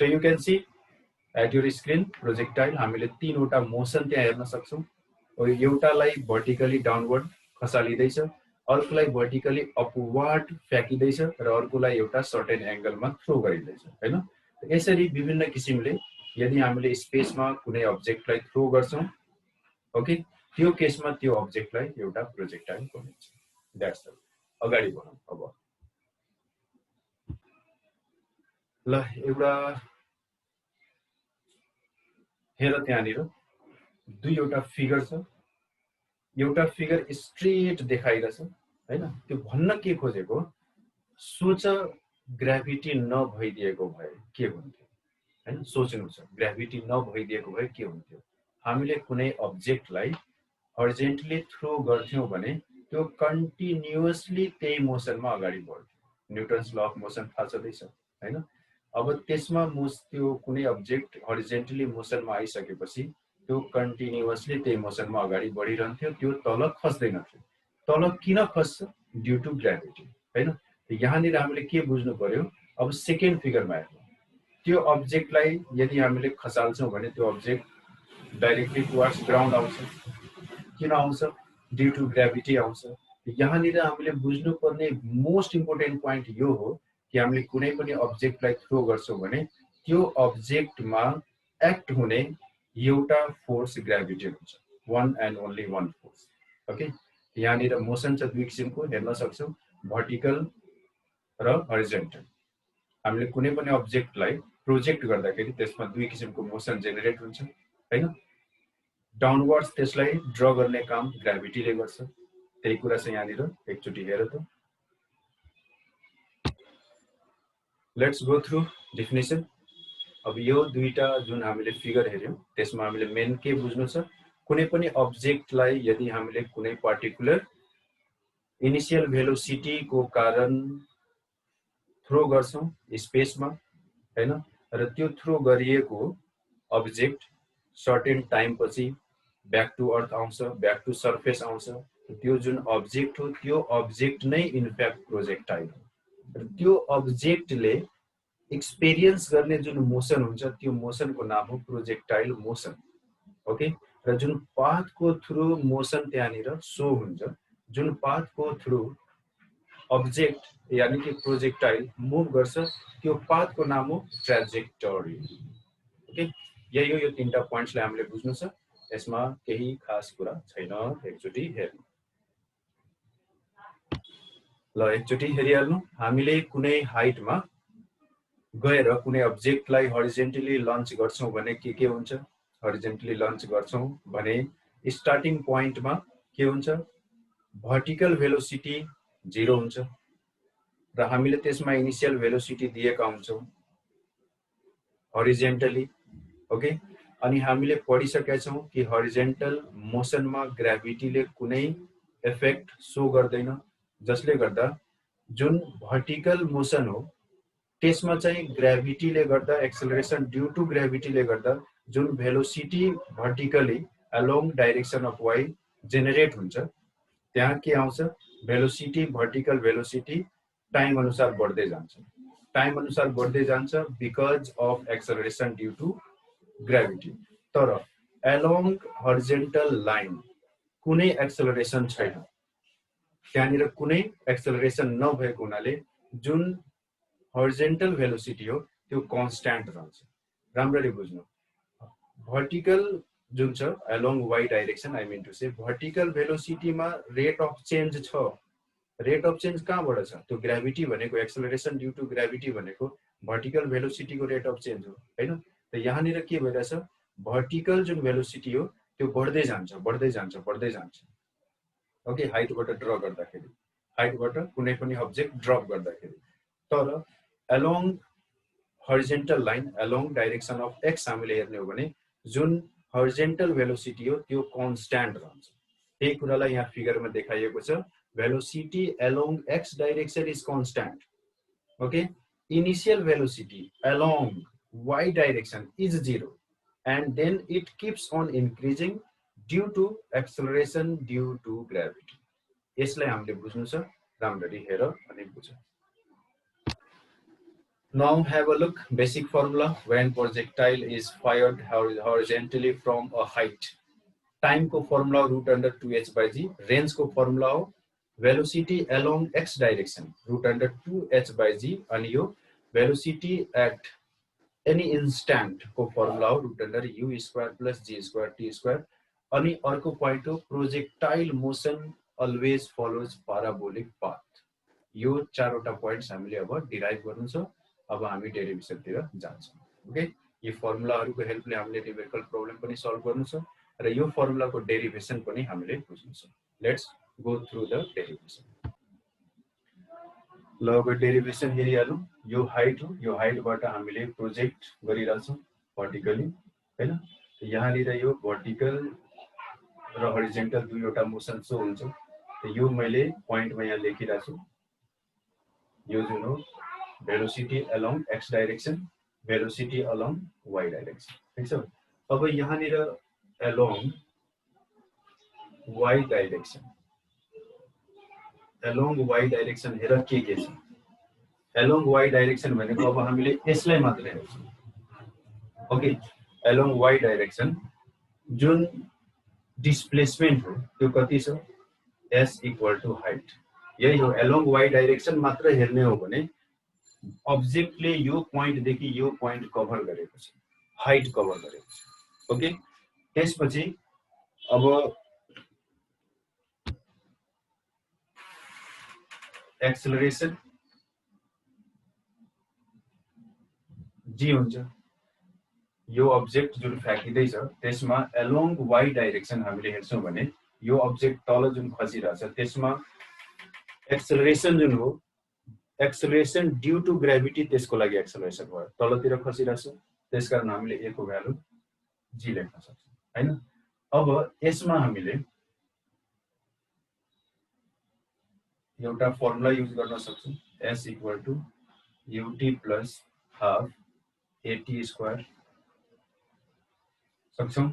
So you can see at your screen projectile हामीले तीनवटा motion त्यहाँ हेर्न सक्छौं। एउटालाई vertically downward खसालिदैछ, अर्कोलाई vertically upward फ्याकिदैछ र अर्कोलाई एउटा certain angle मा थ्रो गरिदैछ, हैन? यसरी विभिन्न किसिमले यदि हामीले स्पेसमा कुनै अब्जेक्टलाई थ्रो गर्छौं, ओके, त्यो केसमा त्यो अब्जेक्टलाई एउटा प्रोजेक्टाइल भनिन्छ। That's all. अगाडि बढौं अब। ल एउटा हेर त्यहाँनिर दुईवटा फिगर छ। एउटा फिगर स्ट्रेट देखाइरहेछ, हैन? त्यो भन्न के खोजेको, सोच ग्राभिटी नभइदिएको भए के हुन्थ्यो, हैन? सोच्नु छ, ग्राभिटी नभइदिएको भए के हुन्थ्यो? हामीले कुनै अब्जेक्टलाई हर्जेन्टली थ्रो गर्थ्यौं भने त्यो कन्टिन्युअसली त्यही मोसनमा अगाडि बढ्थ्यो। न्यूटन्स ल अफ मोसन थाहा छँदैछ, हैन? अब त्यसमा त्यो कुनै अब्जेक्ट हरिजेन्टली मोसनमा आइसकेपछि त्यो कन्टिन्युअसली त्यही मोसनमा अगाडि बढिरहन्थ्यो, त्यो तल खस्दैन थियो। तल किन खस्छ? ड्यू टु ग्राभिटी, हैन? यहाँनिर हामीले के बुझ्नु पर्यो? अब सेकेन्ड फिगरमा हेर्नु, त्यो अब्जेक्टलाई यदि हामीले खसाल्छौं भने त्यो अब्जेक्ट डाइरेक्टली टुवर्ड्स ग्राउन्ड आउँछ। किन आउँछ? ड्यू टु ग्राभिटी आउँछ। यहाँनिर हामीले बुझ्नुपर्ने मोस्ट इम्पोर्टेन्ट पोइन्ट यो हो कि हामीले कुनै पनि अब्जेक्टलाई थ्रो गर्छौं भने त्यो अब्जेक्टमा एक्ट हुने एउटा फोर्स ग्राभिटी हुन्छ, one and only one force. Okay, यहाँनिर मोसन छ दुई किसिमको, हेर्न सक्छौं, भर्टिकल र हरिजन्टल। हामीले कुनै पनि अब्जेक्टलाई प्रोजेक्ट गर्दाखेरि त्यसमा दुई किसिमको मोसन जेनेरेट हुन्छ, हैन? डाउनवर्ड्स त्यसलाई ड्र गर्ने काम ग्राभिटीले गर्छ। त्यही कुरा चाहिँ यहाँनिर एकचोटी हेर त। Let's go through definition. अब यो दुईटा जुन हामीले फिगर हेर्यौं त्यसमा हामीले मेन के बुझ्नु छ, कुनै पनि अब्जेक्टलाई यदि हामीले कुनै पार्टिकुलर इनिशियल भेलोसिटी को कारण थ्रो गर्छौं स्पेसमा, हैन? र त्यो थ्रो गरिएको अब्जेक्ट सर्टेन टाइम पछि ब्याक टु अर्थ आउँछ, ब्याक टु सरफेस आउँछ। त्यो जुन अब्जेक्ट हो त्यो अब्जेक्ट नै इनफ्याक्ट प्रोजेक्टाइल हो। र त्यो अब्जेक्टले एक्सपिरियन्स गर्ने जुन मोसन हुन्छ त्यो मोसनको नाम हो प्रोजेक्टाइल मोसन। ओके, र जुन पाथको थ्रु मोसन त्यहाँनिर सो हुन्छ, जुन पाथको थ्रु अब्जेक्ट यानी कि प्रोजेक्टाइल मुभ गर्छ, त्यो पाथको नाम हो ट्र्याजेक्टरी। ओके, यही हो, यो तीनटा पोइन्ट्सलाई हामीले बुझ्नु छ। यसमा केही खास कुरा छैन, एकचोटी हेर्नु। ल एकचोटी हेरिहाल्नु। हामीले कुनै हाइटमा गएर कुनै अब्जेक्टलाई हरिजेन्टली लन्च गर्छौं भने के हुन्छ? हरिजेन्टली लन्च गर्छौं भने स्टार्टिङ पोइन्टमा के हुन्छ? भर्टिकल भेलोसिटी 0 हुन्छ र हामीले त्यसमा इनिशियल भेलोसिटी दिएका हुन्छौं हरिजेन्टली। ओके, अनि हामीले पढिसकेका छौं कि हरिजेन्टल मोसनमा ग्राभिटीले कुनै इफेक्ट सो गर्दैन, जसले गर्दा जुन भर्टिकल मोसन हो त्यसमा चाहिँ ग्राभिटीले गर्दा एक्सेलरेसन ड्यू टु ग्राभिटीले गर्दा जुन velocity vertically along direction of Y generate हुन्छ, त्यहाँ के आउँछ? भेलोसिटी, भर्टिकल भेलोसिटी टाइम अनुसार बढ्दै जान्छ। टाइम अनुसार बढ्दै जान्छ because of acceleration due to gravity. तर अलोङ हरिजेन्टल लाइन कुनै एक्सेलरेसन छैन, त्यहाँनिर कुनै एक्सेलरेसन नभएको हुनाले जुन हरिजेन्टल भेलोसिटी हो त्यो कन्स्ट्यान्ट रहन्छ। राम्ररी बुझ्नु, भर्टिकल जुन छ along why direction, I mean to say vertical भेलोसिटीमा रेट अफ चेन्ज छ। रेट अफ चेन्ज कहाँबाट छ? त्यो ग्राभिटी भनेको एक्सेलरेसन ड्यू टु ग्राभिटी भनेको भर्टिकल भेलोसिटीको रेट अफ चेन्ज हो, हैन? त यहाँनिर के भइरहेछ? भर्टिकल जुन भेलोसिटी हो त्यो बढ्दै जान्छ, बढ्दै जान्छ, बढ्दै जान्छ। ओके, हाइटबाट ड्र गर्दाखेरि, हाइटबाट कुनै पनि अब्जेक्ट ड्रप गर्दाखेरि। तर along horizontal line, along direction of x हामीले हेर्ने हो भने जुन हरिजेन्टल भेलोसिटी हो त्यो कन्स्ट्यान्ट रहन्छ। त्यही कुरालाई यहाँ फिगरमा देखाइएको छ। Velocity along X direction is constant. Okay, initial velocity along why direction is 0 and then it keeps on increasing due to acceleration due to gravity. यसलाई हामीले बुझ्नु छ, राम्ररी हेर अनि बुझ। Now have a look. Basic formula. When projectile is fired horizontally from a height. Time को formula root under 2h by g. Range को formula हो velocity along x direction root under 2h by g. And यो velocity at any instant को formula हो root under u square plus g square t square. अनि अर्को point हो projectile motion always follows parabolic path. यो चारवटा points हामीले अब डिराइभ गर्नु छ. अब हामी डेरिभेसन तिर जान्छौं. ओके, यो फर्मुलाहरुको हेल्पले हामीले न्यूमेरिकल प्रब्लम पनि सल्भ गर्नु छ र यो फर्मुलाको डेरिभेसन पनि हामीले बुझ्नु छ. Let's go through the derivation. ल अब डेरिभेसन हेरिहालौं. यो हाइट हो. यो हाइटबाट हामीले प्रोजेक्ट गरिराछौं भर्टिकली हैन. यहाँ निर यो भर्टिकल र हरिजन्टल दुईवटा मोसन सो हुन्छ. यो मैले पोइन्टमा यहाँ लेखिराछु. यो जुन हो velocity along x direction, velocity along y direction. ठीक छ. अब यहाँ निर along y direction, along y direction हेर के छ. along y direction भनेको अब हामीले यसलाई मात्र हेर्छौं. ओके, along y direction जुन डिस्प्लेसमेन्ट हो त्यो कति छ? s equal to height. यही हो. along y direction मात्र हेर्ने हो भने अब्जेक्टले यो पोइन्ट देखि यो पोइन्ट कभर गरेको छ, हाइट कभर गरेको छ. ओके, त्यसपछि अब एक्सेलरेसन जी हुन्छ. यो अब्जेक्ट जुन फ्याँकिदै छ त्यसमा along y डाइरेक्सन हामीले हेर्छौं भने यो अब्जेक्ट तल जुन खसिरहेछ त्यसमा एक्सेलरेसन जुन हो, एक्सेलरेसन ड्यू टु ग्रेभिटी त्यसको लागि एक्सेलरेसन भयो. तलतिर खसिरहेछ त्यसकारण हामीले a को भ्यालु g लेख्न सक्छौं हैन. अब यसमा हामीले एउटा फर्मुला युज गर्न सक्छौं. s equal to ut plus half at square सक्छौं.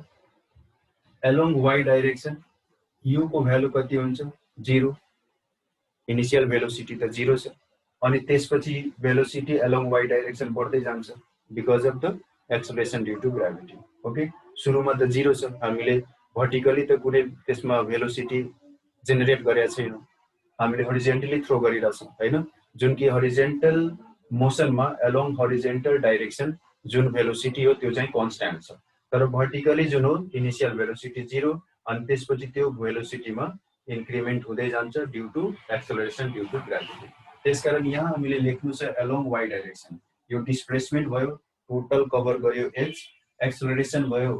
along y डाइरेक्सन u को भ्यालु कति हुन्छ? 0. इनिशियल भेलोसिटी त 0 छ. अनि त्यसपछि भेलोसिटी along y डाइरेक्सन बढ्दै जान्छ because of the acceleration due to gravity. Okay, सुरुमा त 0 छ. हामीले भर्टिकली त कुनै त्यसमा भेलोसिटी जेनेरेट गरेका छैनौं. हामीले हरिजन्टली थ्रो गरिरहेछौं हैन. जुन कि हरिजन्टल मोसनमा along हरिजन्टल डाइरेक्सन जुन भेलोसिटी हो त्यो चाहिँ कन्स्ट्यान्ट छ. तर भर्टिकली जुन हो इनिशियल भेलोसिटी 0 अनि त्यसपछि त्यो भेलोसिटीमा इन्क्रिमेन्ट हुँदै जान्छ due to acceleration due to gravity. त्यसकारण यहाँ हामीले लेख्नु छ along y डाइरेक्सन. यो डिस्प्लेसमेन्ट भयो, टोटल कभर गर्यो h, एक्सेलरेसन भयो,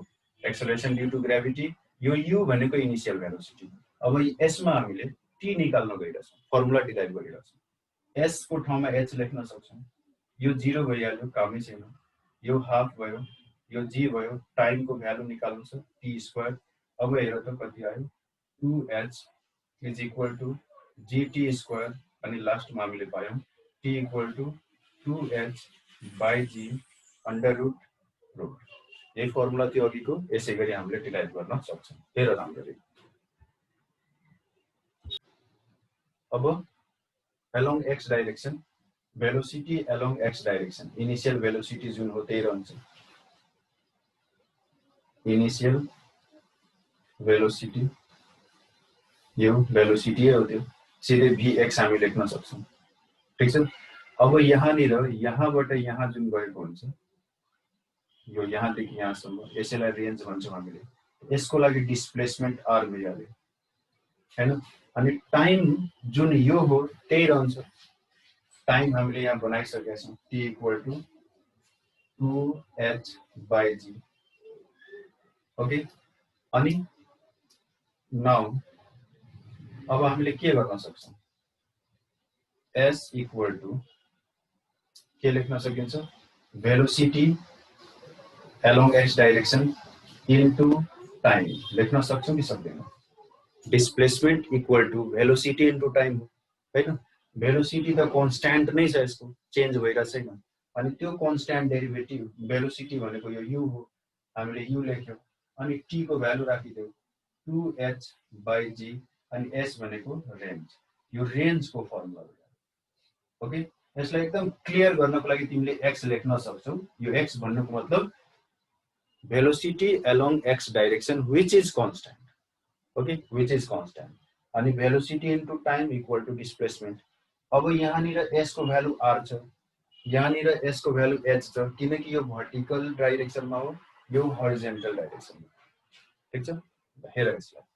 एक्सेलरेसन ड्यू टु ग्रेभिटी. यो u भनेको इनिशियल भेलोसिटी. अब यसमा हामीले t निकाल्न गइरहेछौं, फर्मुला डिराइभ गरिरहेछौं. s को ठाउँमा h लेख्न सक्छौं. यो 0 भइहाल्यो, कामै छैन. यो हाफ भयो, यो g भयो. टाइम को भ्यालु निकाल्नु छ t स्क्वायर. अब हेर त कति आयो? 2h is equal to gt square. अनि लास्टमा हामीले पायौं t equal to 2h by g under root root. यही फर्मुला थियो अघिको. यसै गरी हामीले डिराइभ गर्न सक्छौं. हेर राम्ररी. अब along x direction velocity along x direction initial velocity जुन हो त्यही रहन्छ. इनिशियल भेलोसिटी यो भेलोसिटी हो, त्यो सिधै vx हामी लेख्न सक्छौं. ठीक छ. अब यहाँ निर यहाँबाट यहाँ जुन गएको हुन्छ यो यहाँ देखि यहाँसम्म यसैलाई रेन्ज भन्छौं हामीले. यसको लागि डिस्प्लेसमेन्ट r भइहाल्यो हैन. अनि टाइम जुन यो हो त्यही रहन्छ. टाइम हामीले यहाँ बनाइसकेका छौं t equal to 2h by g. Okay, अनि नाउ अब हामीले के गर्न सक्छौं? s equal to के लेख्न सकिन्छ? Velocity along x direction into time लेख्न सक्छौं कि सक्दैनौं? Displacement equal to velocity into time हो हैन. भेलोसिटी त कन्स्ट्यान्ट नै छ, यसको चेन्ज भइरा छैन. अनि त्यो कन्स्ट्यान्ट डेरिभेटिभ भेलोसिटी भनेको यो u हो. हामीले u लेख्यौं अनि t को भ्यालु राखिदेऊ 2h by g. अनि s भनेको रेन्ज. यो रेन्ज को फर्मुला हो. ओके, यसलाई एकदम क्लियर गर्नको लागि तिमीले x लेख्न सक्छौ। यो x भन्नुको मतलब velocity along x direction which is constant, okay, which is constant, अनि velocity into time equal to displacement। अब यहाँनिर s को भ्यालु r छ, यहाँनिर s को भ्यालु h छ, किनकि यो भर्टिकल डाइरेक्सनमा हो, यो हरिजन्टल डाइरेक्सनमा। ठीक छ, हेर यसलाई